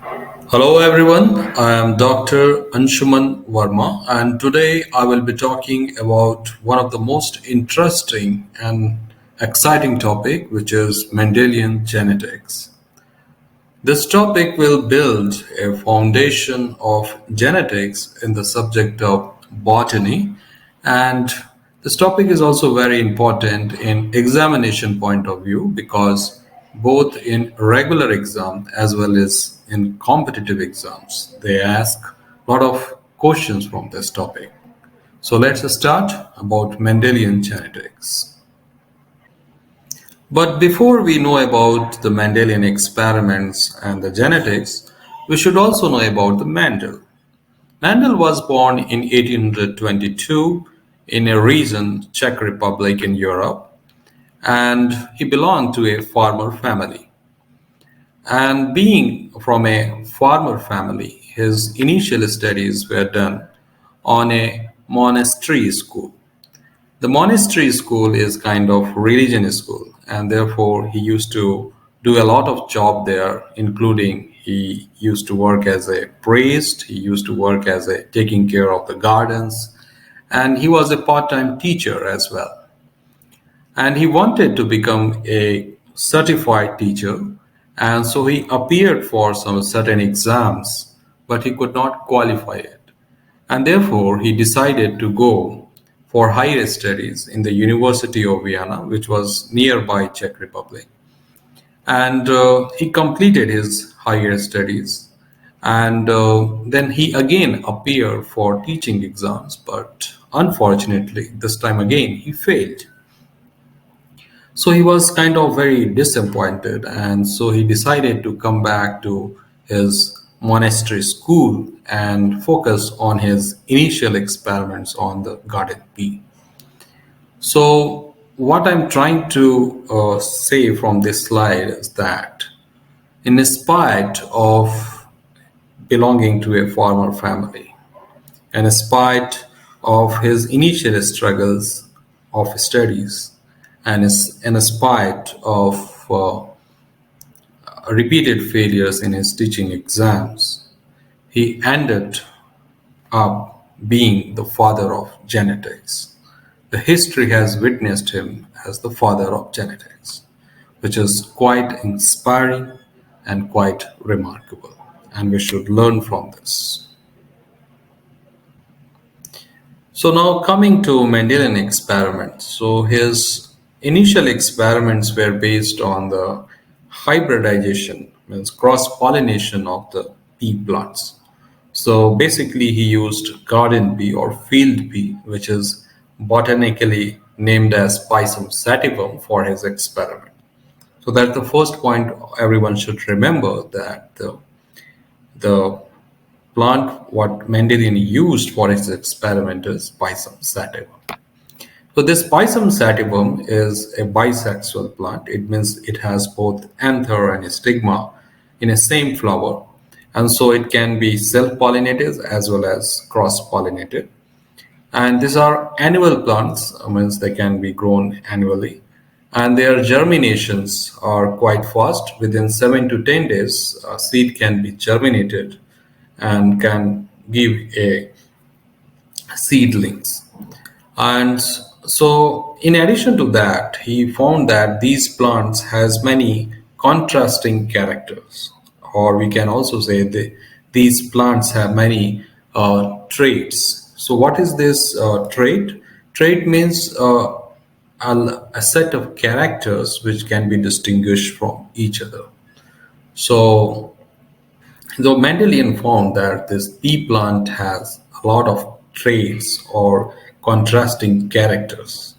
Hello everyone, I am Dr. Anshuman Verma and today I will be talking about one of the most interesting and exciting topic which is Mendelian genetics. This topic will build a foundation of genetics in the subject of botany, and this topic is also very important in examination point of view because both in regular exam as well as in competitive exams they ask a lot of questions from this topic. So let's start about Mendelian genetics. But before we know about the Mendelian experiments and the genetics, we should also know about the Mendel. Mendel was born in 1822 in a region, Czech Republic in Europe, and he belonged to a farmer family. And being from a farmer family, his initial studies were done on a monastery school. The monastery school is kind of religion school, and therefore he used to do a lot of job there, including he used to work as a priest, he used to work as a taking care of the gardens, and he was a part-time teacher as well. And he wanted to become a certified teacher, and so he appeared for some certain exams, but he could not qualify it. And therefore, he decided to go for higher studies in the University of Vienna, which was nearby Czech Republic. And he completed his higher studies. And then he again appeared for teaching exams, but unfortunately, this time again, he failed. So he was kind of very disappointed, and so he decided to come back to his monastery school and focus on his initial experiments on the garden bee. So, what I'm trying to say from this slide is that, in spite of belonging to a farmer family, and in spite of his initial struggles of studies, and in spite of repeated failures in his teaching exams, he ended up being the father of genetics. The history has witnessed him as the father of genetics, which is quite inspiring and quite remarkable, and we should learn from this. So now coming to Mendelian experiments. So his initial experiments were based on the hybridization, means cross-pollination of the pea plants. So basically he used garden bee or field bee, which is botanically named as Pisum sativum for his experiment. So that's the first point everyone should remember, that the plant what Mendelian used for his experiment is Pisum sativum. So this Pisum sativum is a bisexual plant. It means it has both anther and stigma in a same flower. And so it can be self-pollinated as well as cross-pollinated. And these are annual plants, means they can be grown annually. And their germinations are quite fast. Within 7 to 10 days, a seed can be germinated and can give a seedlings. And so in addition to that, he found that these plants has many contrasting characters, or we can also say these plants have many traits. So what is this trait? Trait means a set of characters which can be distinguished from each other. So though Mendelian found that this pea plant has a lot of traits or contrasting characters.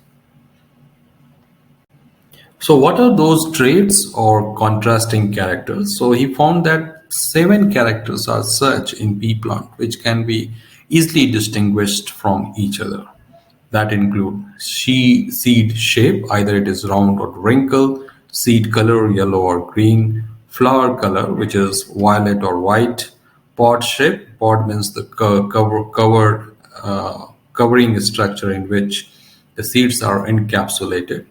So what are those traits or contrasting characters? So he found that 7 characters are such in pea plant which can be easily distinguished from each other. That include seed shape, either it is round or wrinkled, seed color, yellow or green, flower color, which is violet or white, pod shape. Pod means the covering structure in which the seeds are encapsulated,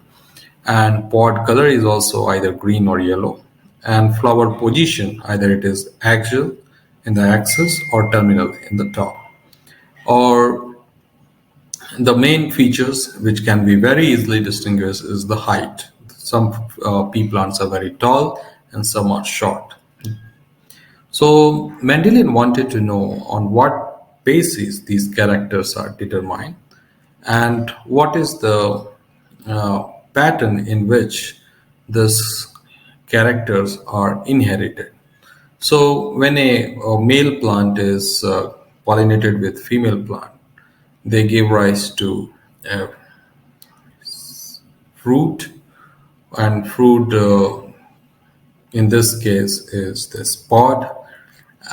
and pod color is also either green or yellow, and flower position, either it is axial in the axis or terminal in the top. Or the main features which can be very easily distinguished is the height. Some pea plants are very tall and some are short. So Mendelian wanted to know on what basis these characters are determined and what is the pattern in which these characters are inherited. So when a male plant is pollinated with female plant, they give rise to a fruit, and fruit in this case is this pod.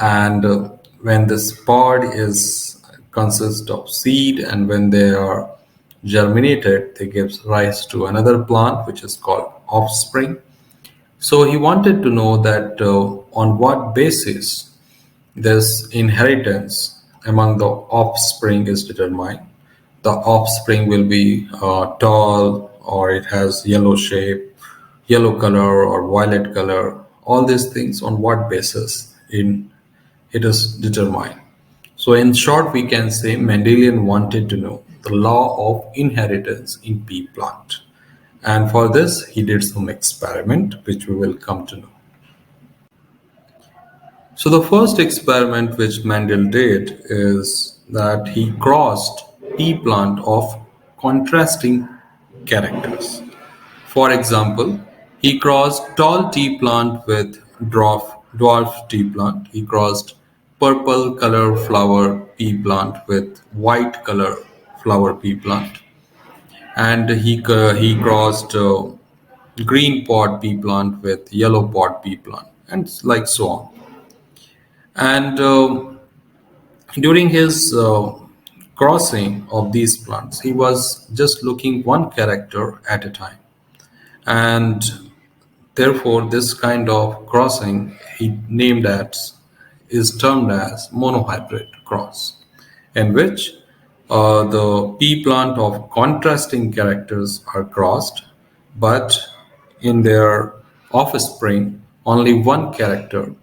And when this pod is consists of seed, and when they are germinated, they give rise to another plant which is called offspring. So he wanted to know that on what basis this inheritance among the offspring is determined. The offspring will be tall, or it has yellow shape, yellow color or violet color. All these things on what basis in it is determined. So in short, we can say Mendelian wanted to know the law of inheritance in pea plant. And for this, he did some experiment, which we will come to know. So the first experiment which Mendel did is that he crossed pea plant of contrasting characters. For example, he crossed tall tea plant with dwarf tea plant. He crossed purple color flower pea plant with white color flower pea plant. And he crossed green pod pea plant with yellow pod pea plant, and like so on. And during his crossing of these plants, he was just looking one character at a time. And therefore, this kind of crossing he named as is termed as monohybrid cross, in which the pea plant of contrasting characters are crossed, but in their offspring, only one character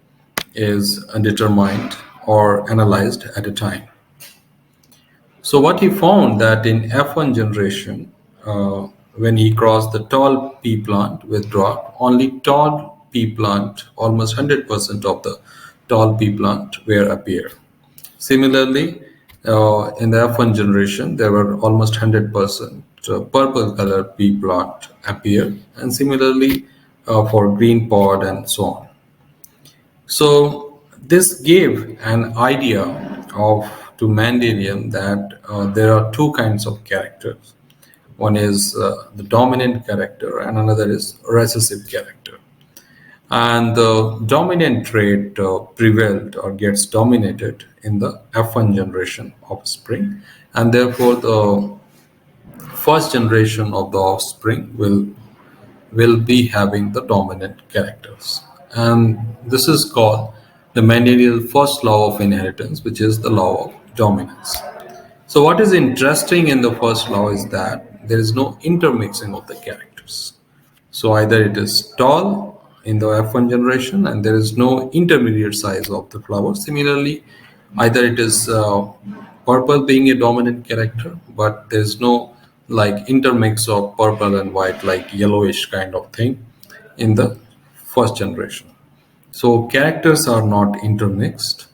is determined or analyzed at a time. So what he found that in F1 generation, when he crossed the tall pea plant with dwarf, only tall pea plant, almost 100% of the tall pea plant were appear. Similarly, in the F1 generation, there were almost 100% purple color pea plant appear, and similarly for green pod and so on. So this gave an idea of to Mendelian that there are two kinds of characters. One is the dominant character, and another is recessive character. And the dominant trait prevailed or gets dominated in the F1 generation offspring, and therefore the first generation of the offspring will be having the dominant characters. And this is called the Mendelian first law of inheritance, which is the law of dominance. So what is interesting in the first law is that there is no intermixing of the characters. So either it is tall in the F1 generation and there is no intermediate size of the flower. Similarly, either it is purple being a dominant character, but there is no like intermix of purple and white, like yellowish kind of thing in the first generation. So characters are not intermixed.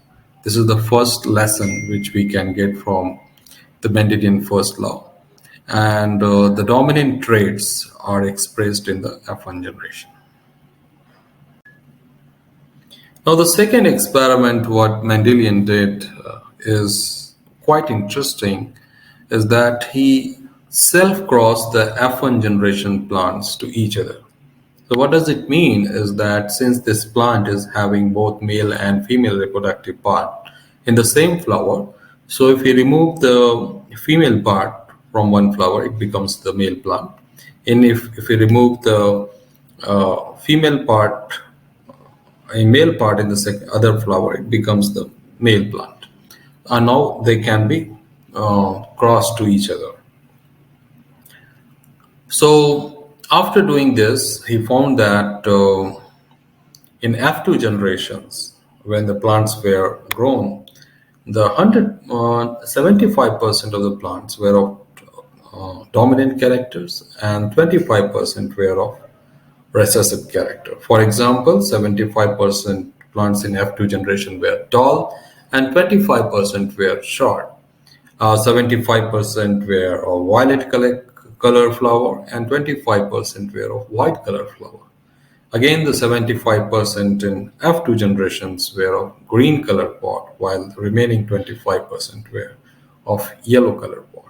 This is the first lesson which we can get from the Mendelian first law. And the dominant traits are expressed in the F1 generation. Now, the second experiment, what Mendelian did is quite interesting, is that he self-crossed the F1 generation plants to each other. So what does it mean is that since this plant is having both male and female reproductive part in the same flower, so if we remove the female part from one flower, it becomes the male plant. And if we remove the female part, a male part in the other flower, it becomes the male plant. And now they can be crossed to each other. So after doing this, he found that In F2 generations, when the plants were grown, the 75% of the plants were of dominant characters and 25% were of recessive character. For example, 75% plants in F2 generation were tall and 25% were short. 75% were of violet color flower and 25% were of white color flower. Again, the 75% in F2 generations were of green color pod, while the remaining 25% were of yellow color pod.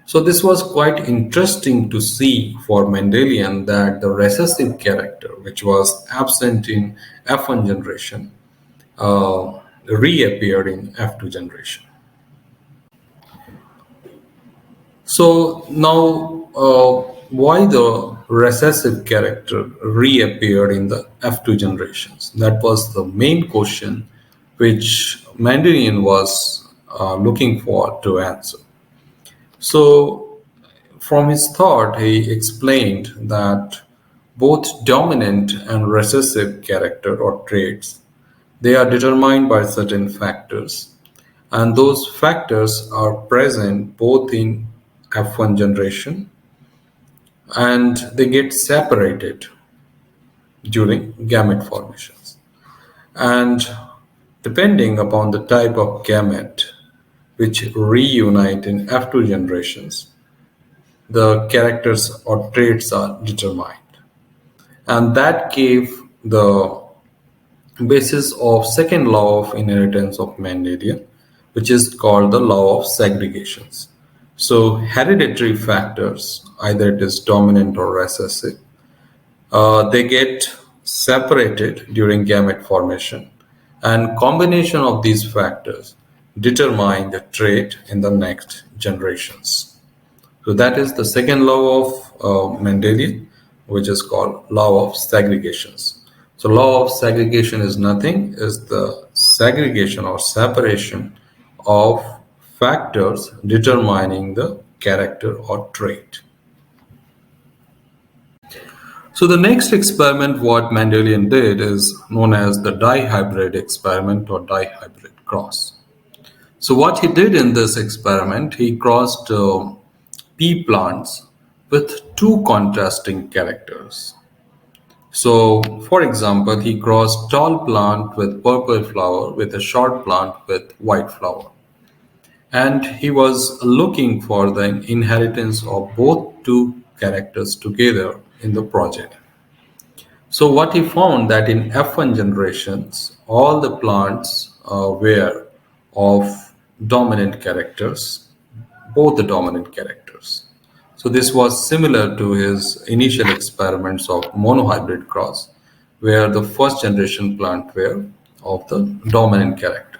So this was quite interesting to see for Mendelian that the recessive character, which was absent in F1 generation, reappeared in F2 generation. So now, why the recessive character reappeared in the F2 generations? That was the main question which Mendelian was looking for to answer. So, from his thought, he explained that both dominant and recessive character or traits, they are determined by certain factors, and those factors are present both in F1 generation and they get separated during gamete formations. And depending upon the type of gamete which reunite in F2 generations, the characters or traits are determined. And that gave the basis of second law of inheritance of Mendelian, which is called the law of segregations. So hereditary factors, either it is dominant or recessive, they get separated during gamete formation, and combination of these factors determine the trait in the next generations. So that is the second law of Mendelian, which is called law of segregations. So law of segregation is nothing, is the segregation or separation of factors determining the character or trait. So the next experiment what Mendelian did is known as the dihybrid experiment or dihybrid cross. So what he did in this experiment, he crossed pea plants with two contrasting characters. So for example, he crossed tall plant with purple flower with a short plant with white flower. And he was looking for the inheritance of both two characters together in the progeny. So what he found that in F1 generations, all the plants were of dominant characters, both the dominant characters. So this was similar to his initial experiments of monohybrid cross, where the first generation plant were of the dominant character.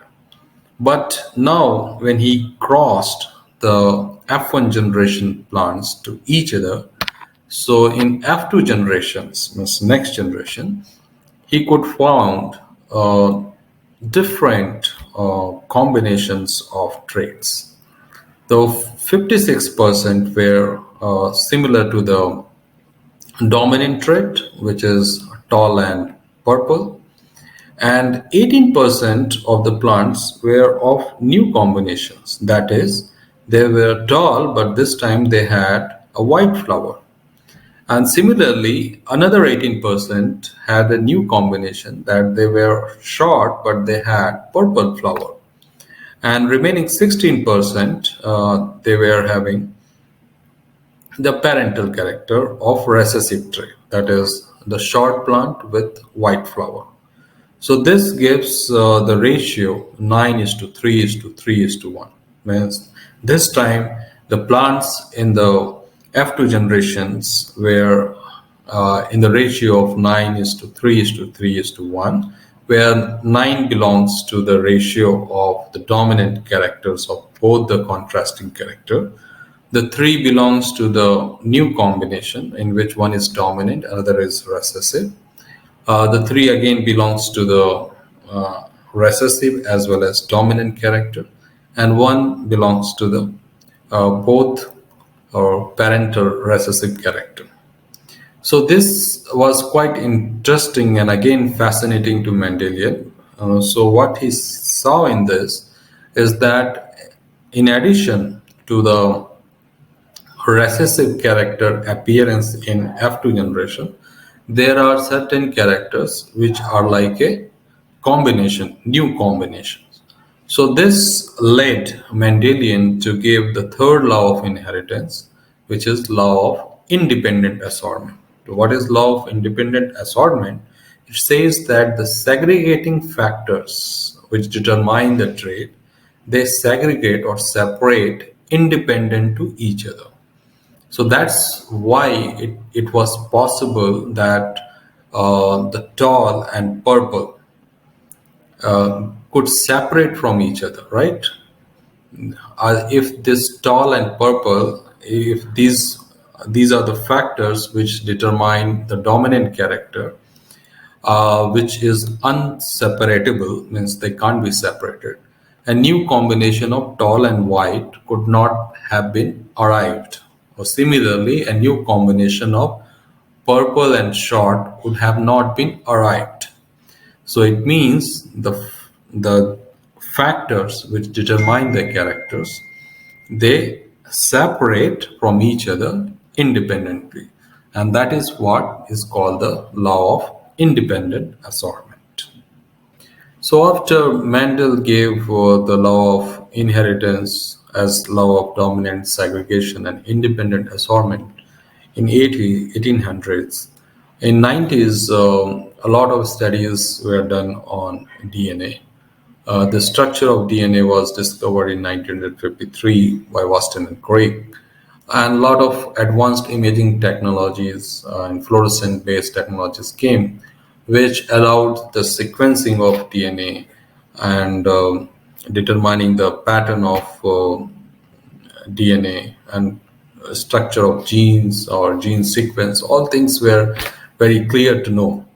But now when he crossed the F1 generation plants to each other, so in F2 generations, means next generation, he could found different combinations of traits. Though 56% were similar to the dominant trait, which is tall and purple, and 18% of the plants were of new combinations. That is, they were tall, but this time they had a white flower. And similarly, another 18% had a new combination that they were short, but they had purple flower. And remaining 16%, they were having the parental character of recessive trait, that is the short plant with white flower. So this gives the ratio 9 is to 3 is to 3 is to 1. Means this time the plants in the F2 generations were in the ratio of 9 is to 3 is to 3 is to 1, where 9 belongs to the ratio of the dominant characters of both the contrasting character. The 3 belongs to the new combination in which one is dominant, another is recessive. The 3 again belongs to the recessive as well as dominant character, and 1 belongs to the both or parental recessive character. So this was quite interesting and again fascinating to Mendelian. So what he saw in this is that in addition to the recessive character appearance in F2 generation, there are certain characters which are like a combination, new combinations. So this led Mendelian to give the third law of inheritance, which is law of independent assortment. So what is law of independent assortment? It says that the segregating factors which determine the trait, they segregate or separate independent to each other. So that's why it was possible that the tall and purple could separate from each other, right? If this tall and purple, if these are the factors which determine the dominant character, which is unseparatable, means they can't be separated. A new combination of tall and white could not have been arrived. Or similarly, a new combination of purple and short would have not been arrived. So it means the factors which determine the characters, they separate from each other independently, and that is what is called the law of independent assortment. So after Mendel gave the law of inheritance as law of dominant segregation and independent assortment in 1800s, in 90s a lot of studies were done on DNA. The structure of DNA was discovered in 1953 by Watson and Crick, and a lot of advanced imaging technologies and fluorescent-based technologies came, which allowed the sequencing of DNA and determining the pattern of DNA and structure of genes or gene sequence. All things were very clear to know.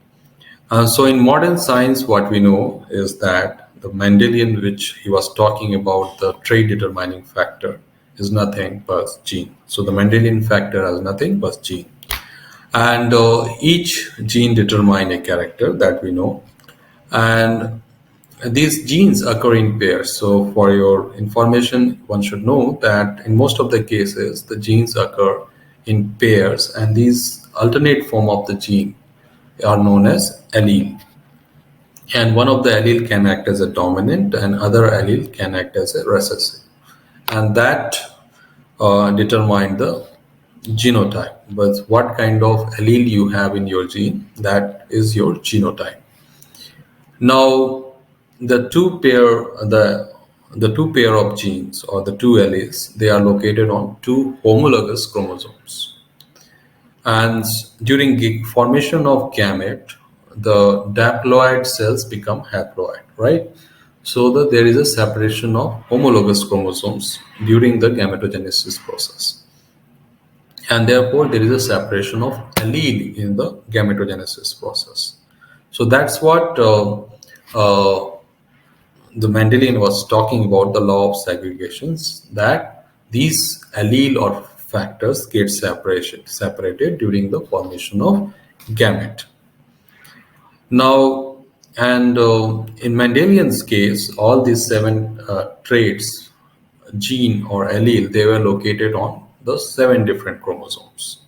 So in modern science, what we know is that the Mendelian, which he was talking about, the trait determining factor, is nothing but gene. So the Mendelian factor has nothing but gene. And each gene determine a character that we know. And these genes occur in pairs. So for your information, one should know that in most of the cases, the genes occur in pairs, and these alternate form of the gene are known as allele, and one of the allele can act as a dominant and other allele can act as a recessive, and that determine the genotype. But what kind of allele you have in your gene, that is your genotype. Now the two pair of genes, or the two alleles, they are located on two homologous chromosomes. And during formation of gamete, the diploid cells become haploid, right? So that there is a separation of homologous chromosomes during the gametogenesis process. And therefore, there is a separation of allele in the gametogenesis process. So that's what the Mendelian was talking about, the law of segregations, that these allele or factors get separated during the formation of gamete. Now, and in Mendelian's case, all these seven traits, gene or allele, they were located on the seven different chromosomes.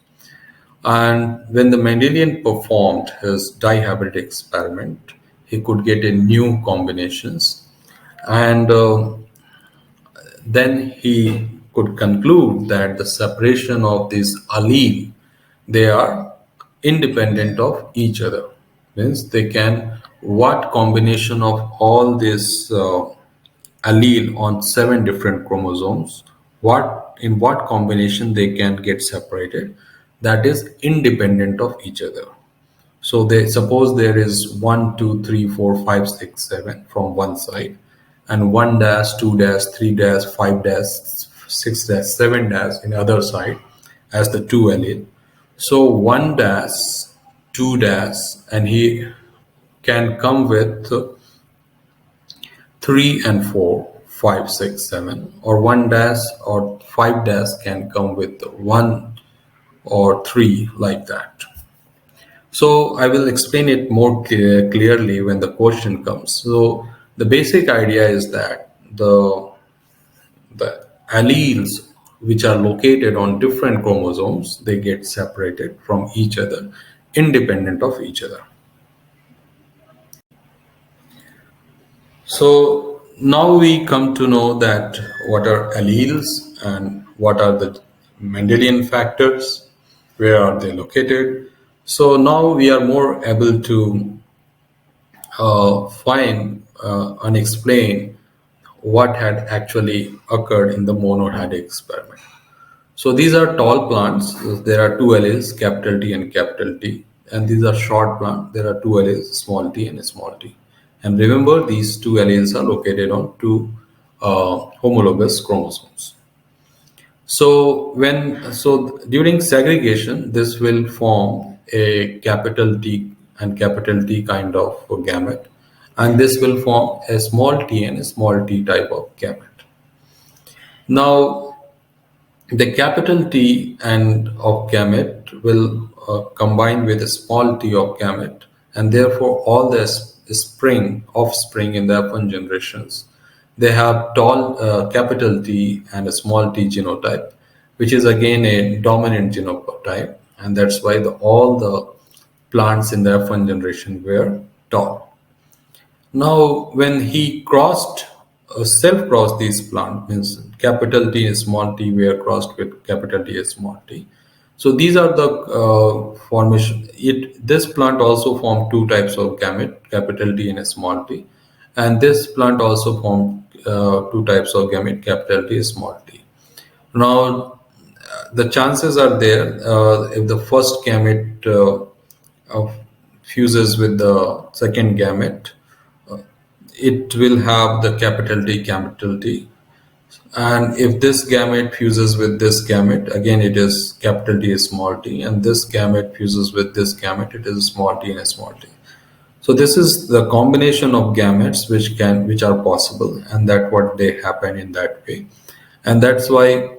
And when the Mendelian performed his dihybrid experiment, he could get a new combinations, and then he could conclude that the separation of these allele, they are independent of each other. Means they can, what combination of all this allele on seven different chromosomes, what in what combination they can get separated, that is independent of each other. So they suppose there is 1, 2, 3, 4, 5, 6, 7 from one side, and 1 dash, 2 dash, 3 dash, 5 dash, 6 dash, 7 dash in other side as the two allele. So 1 dash, 2 dash, and he can come with 3 and 4, 5, 6, 7, or 1 dash or 5 dash can come with 1 or 3, like that. So I will explain it more clearly when the question comes. So the basic idea is that the alleles which are located on different chromosomes, they get separated from each other, independent of each other. So now we come to know that what are alleles and what are the Mendelian factors, where are they located. So now we are more able to find and explain what had actually occurred in the Monohybrid experiment. So these are tall plants. There are two alleles, capital T and capital T. And these are short plants. There are two alleles, small t and small t. And remember, these two alleles are located on two homologous chromosomes. So during segregation, this will form a capital T and capital T kind of gamete, and this will form a small t and a small t type of gamete. Now, the capital T and of gamete will combine with a small t of gamete, and therefore all the offspring in the F1 generations, they have tall capital T and a small t genotype, which is again a dominant genotype, and that's why all the plants in the F1 generation were tall. Now, when he self-crossed these plants, means capital T and small t were crossed with capital T and small t. So these are the formation. This plant also formed two types of gamete, capital T and a small t, and this plant also formed two types of gamete, capital T and small t. Now, the chances are there if the first gamete fuses with the second gamete, it will have the capital T. And if this gamete fuses with this gamete, again it is capital T small t, and this gamete fuses with this gamete, it is small t and a small t. So this is the combination of gametes which are possible, and that what they happen in that way, and that's why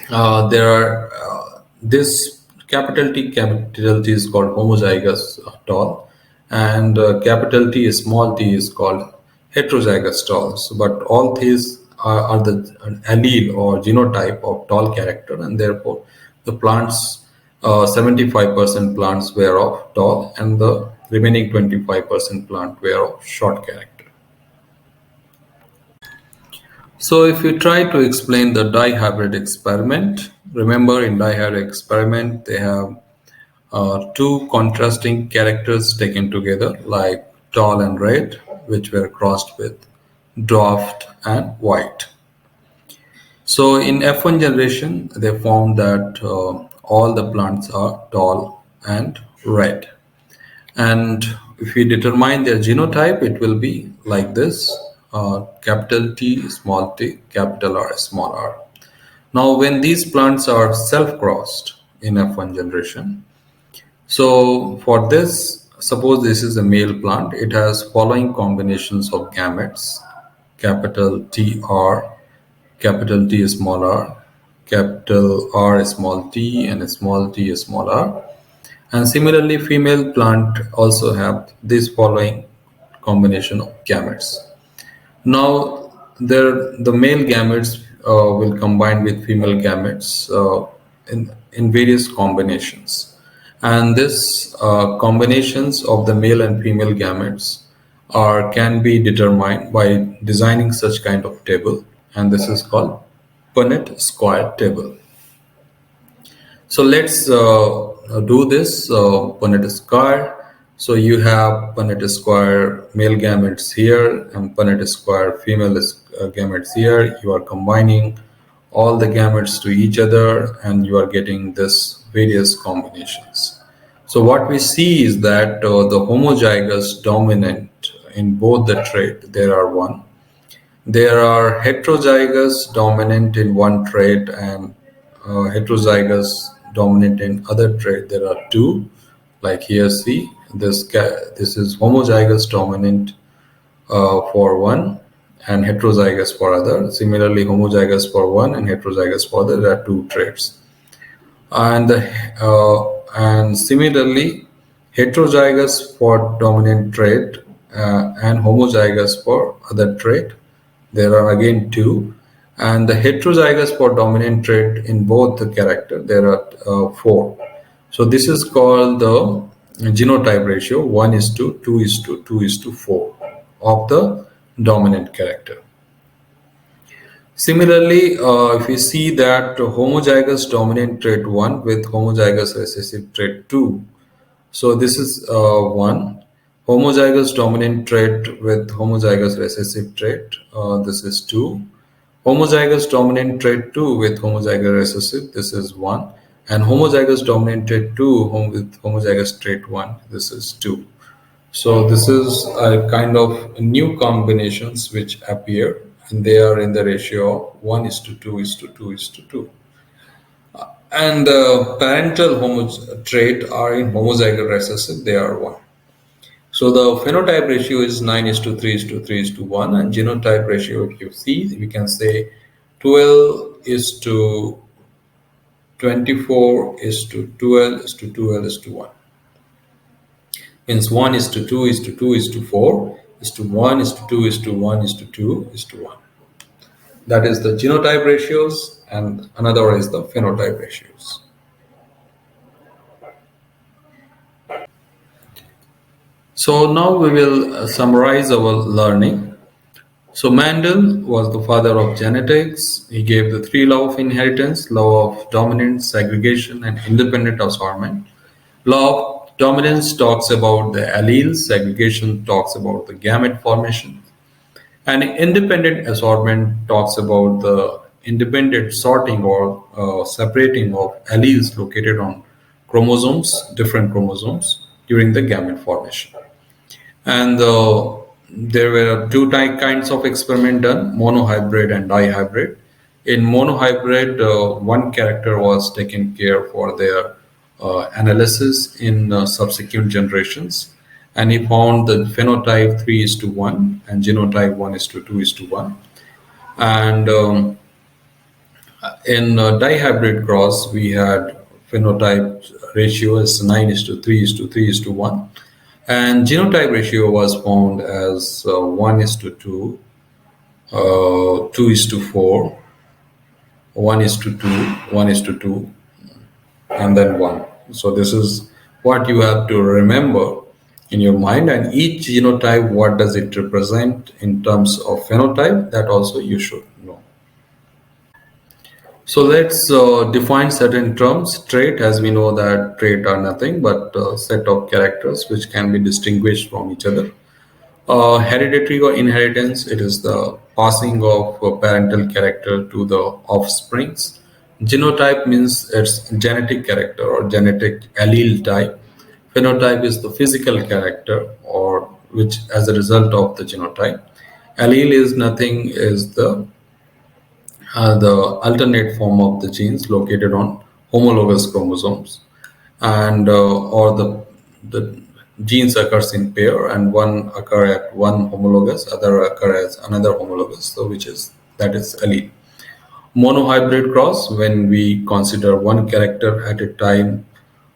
there are this capital T is called homozygous tall, and capital T small t is called heterozygous tall. So, but all these are the allele or genotype of tall character, and therefore the plants, 75% plants were of tall, and the remaining 25% plant were of short character. So if you try to explain the dihybrid experiment, remember in dihybrid experiment they have two contrasting characters taken together like tall and red, which were crossed with dwarfed and white. So in F1 generation, they found that all the plants are tall and red. And if we determine their genotype, it will be like this, capital T, small t, capital R, small r. Now, when these plants are self-crossed in F1 generation, so for this, suppose this is a male plant, it has following combinations of gametes, capital T R, capital T small r, capital R small t, and small t small r. And similarly, female plant also have this following combination of gametes. Now, the male gametes will combine with female gametes in various combinations. And this combinations of the male and female gametes can be determined by designing such kind of table, and this is called Punnett square table. So let's do this Punnett square. So you have Punnett square male gametes here and Punnett square female gametes here. You are combining all the gametes to each other, and you are getting this various combinations. So what we see is that the homozygous dominant in both the trait, there are one. There are heterozygous dominant in one trait and heterozygous dominant in other trait. There are two, like here see, this is homozygous dominant for one and heterozygous for other. Similarly, homozygous for one and heterozygous for other. There are two traits. And similarly, heterozygous for dominant trait and homozygous for other trait. There are again two, and the heterozygous for dominant trait in both the character there are four. So this is called the genotype ratio 1 is to 2 is to 2 is to 4 of the dominant character. Similarly, if we see that homozygous dominant trait 1 with homozygous recessive trait 2, so this is 1. Homozygous dominant trait with homozygous recessive trait, this is 2. Homozygous dominant trait 2 with homozygous recessive, this is 1. And homozygous dominant trait 2 with homozygous trait 1, this is 2. So this is a kind of new combinations which appear, and they are in the ratio of 1 is to 2 is to 2 is to 2. And the parental trait are in homozygous recessive, they are 1. So the phenotype ratio is 9 is to 3 is to 3 is to 1, and genotype ratio, if you see, we can say 12 is to 24 is to 12 is to 12 is to 1. Means 1 is to 2 is to 2 is to 4 is to 1 is to 2 is to 1 is to 2 is to 1. That is the genotype ratios, and another is the phenotype ratios. So now we will summarize our learning. So Mendel was the father of genetics. He gave the three laws of inheritance: law of dominance, segregation, and independent assortment. Law of dominance talks about the alleles, segregation talks about the gamete formation, and independent assortment talks about the independent sorting or separating of alleles located on chromosomes, different chromosomes, during the gamete formation. And there were two kinds of experiment done: monohybrid and dihybrid. In monohybrid, one character was taken care for their analysis in subsequent generations, and he found the phenotype 3 is to 1 and genotype 1 is to 2 is to 1. And in dihybrid cross, we had phenotype ratio as 9 is to 3 is to 3 is to 1, and genotype ratio was found as 1 is to 2, 2 is to 4, 1 is to 2, 1 is to 2, and then 1. So this is what you have to remember in your mind, and each genotype, what does it represent in terms of phenotype, that also you should know. So let's define certain terms. Trait, as we know that trait are nothing but a set of characters which can be distinguished from each other. Hereditary or inheritance, it is the passing of parental character to the offsprings. Genotype means it's genetic character or genetic allele type. Phenotype is the physical character or which as a result of the genotype. Allele is nothing, is the alternate form of the genes located on homologous chromosomes, and or the genes occurs in pair, and one occur at one homologous, other occur as another homologous, so that is allele. Monohybrid cross, when we consider one character at a time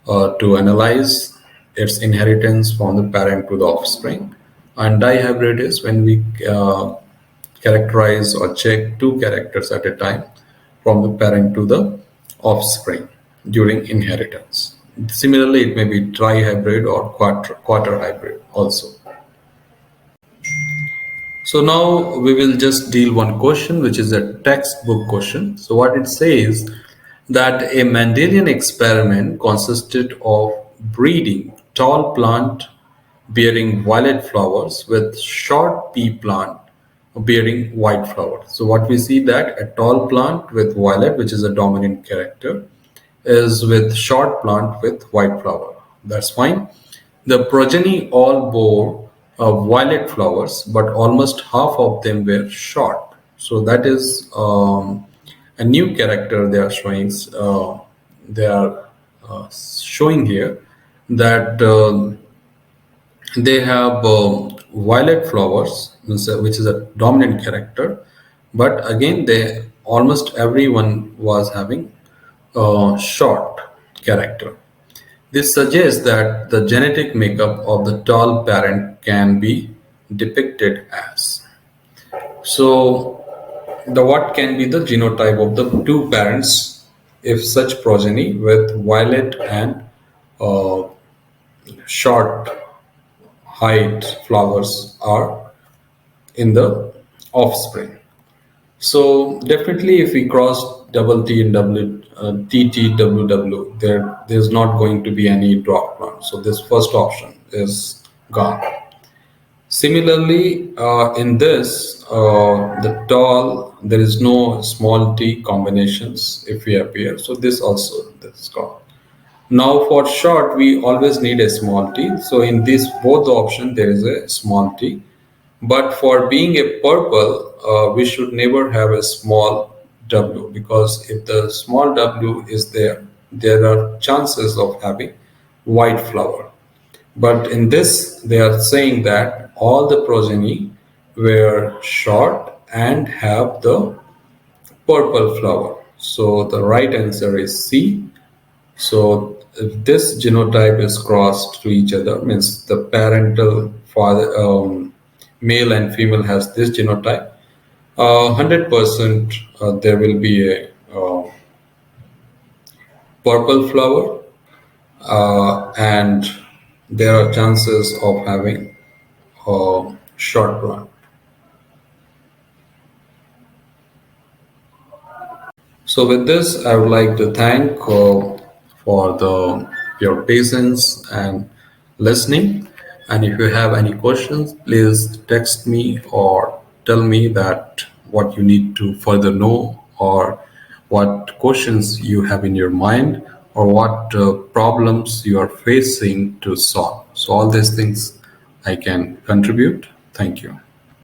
to analyze its inheritance from the parent to the offspring. And dihybrid is when we characterize or check two characters at a time from the parent to the offspring during inheritance. Similarly, it may be trihybrid or quarter hybrid also. So now we will just deal one question, which is a textbook question. So what it says, that a Mendelian experiment consisted of breeding tall plant bearing violet flowers with short pea plant bearing white flower. So what we see, that a tall plant with violet, which is a dominant character, is with short plant with white flower. That's fine. The progeny all bore violet flowers, but almost half of them were short. So that is a new character they are showing. They are showing here that they have violet flowers, which is a dominant character, but again, they almost everyone was having short character. This suggests that the genetic makeup of the tall parent can be depicted as. So, the what can be the genotype of the two parents if such progeny with violet and uh, short height flowers are in the offspring. So definitely, if we cross double T and T T W W, there's not going to be any drop plant. So this first option is gone. Similarly, in this, the tall, there is no small t combinations if we appear. So this is gone. Now for short, we always need a small t. So in this both option, there is a small t. But for being a purple, we should never have a small w, because if the small w is there, there are chances of having white flower. But in this, they are saying that all the progeny were short and have the purple flower. So the right answer is C. So if this genotype is crossed to each other, means the parental father, male and female has this genotype, 100% there will be a purple flower, and there are chances of having short run. So with this, I would like to thank for your patience and listening. And if you have any questions, please text me or tell me that what you need to further know, or what questions you have in your mind, or what problems you are facing to solve. So all these things I can contribute. Thank you.